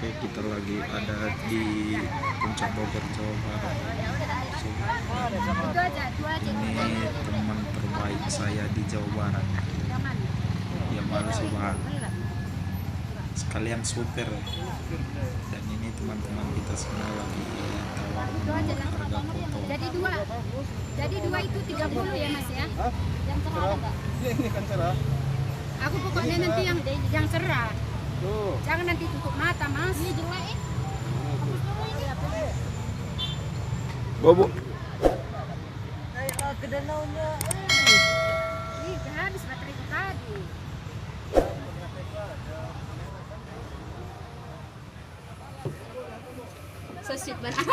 Oke, kita lagi ada di Puncak Bogor, Jawa Barat. Ini teman terbaik saya di Jawa Barat. Ya malu sih Bang. Sekalian supir. Dan ini teman-teman kita semua lagi tawar menawar harga foto. Jadi dua itu 30 ya Mas ya? Yang cerah ada nggak? Ini kan cerah. Aku pokoknya nanti yang cerah. Tuh. Jangan nanti tutup mata Mas. Ini jelek. Bobo. Kayak ke danaunya. Ih, habis baterai tadi. So sweet banget.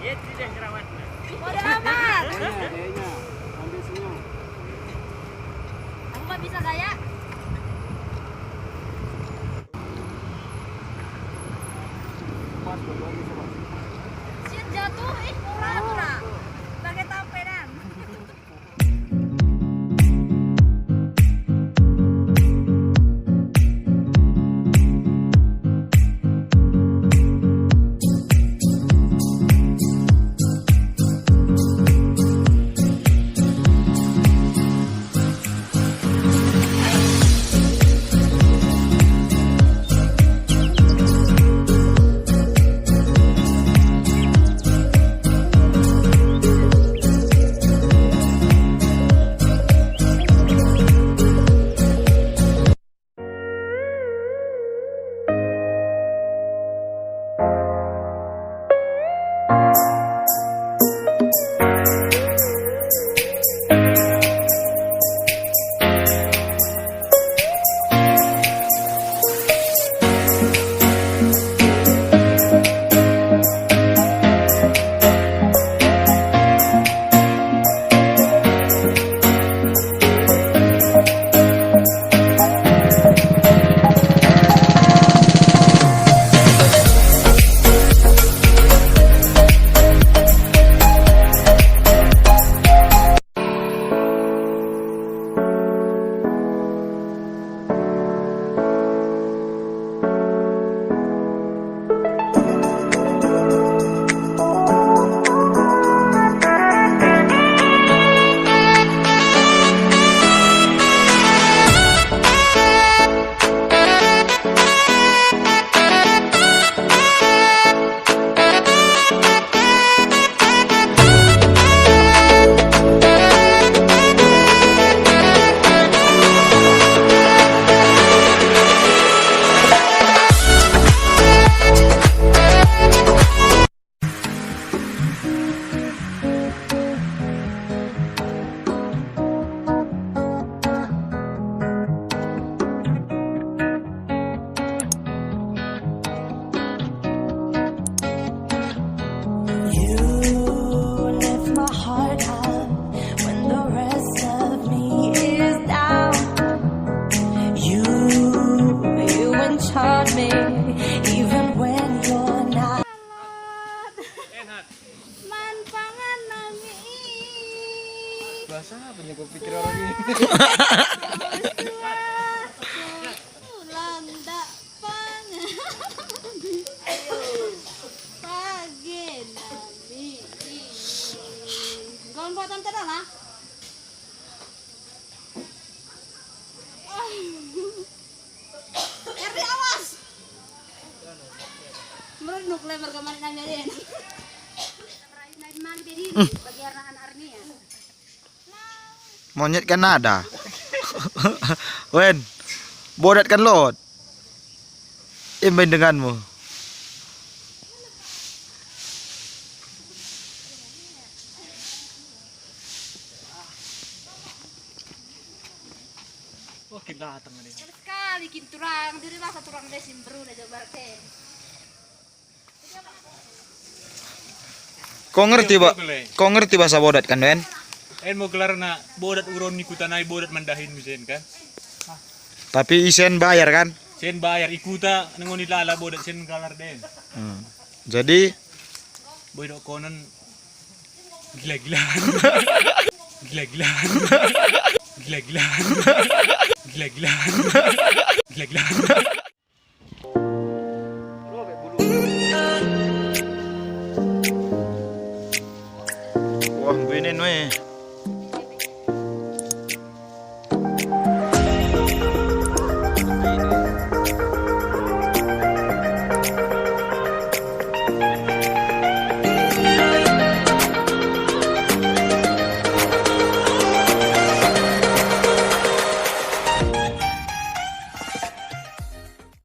Ya, tidak jerawatnya. Bodoh amat. Kayaknya. Ambil senyum. Aku nggak bisa gaya. Pas bodoh bisa pas. Shit jatuh, murah. Pakai tampelan. Bahasa apa nih gue pikir orang ini? Landa pangan. Pagi nabi. Gaun buatan terang lah. Erdi awas. Merenuk lemar kemarin nanya dia. Bagi anak army ya. Monyet kan ada. Wen, bodat kan lot. Main denganmu. Wah, kita datang nih. Sekali kinturang diri lah satu orang desim beru dah Jawa Barat. Kau ngerti bahasa bodat kan, Wen? Mau kelar na bodat uron ikutanay bodat mandahin misen kan? Tapi isen bayar kan? Sen bayar ikuta nangon nilala bodat sen kalar den. Jadi boy dok konon gila-gilaan. Gila-gilaan. Gila-gilaan. Gila-gilaan. Gila-gilaan.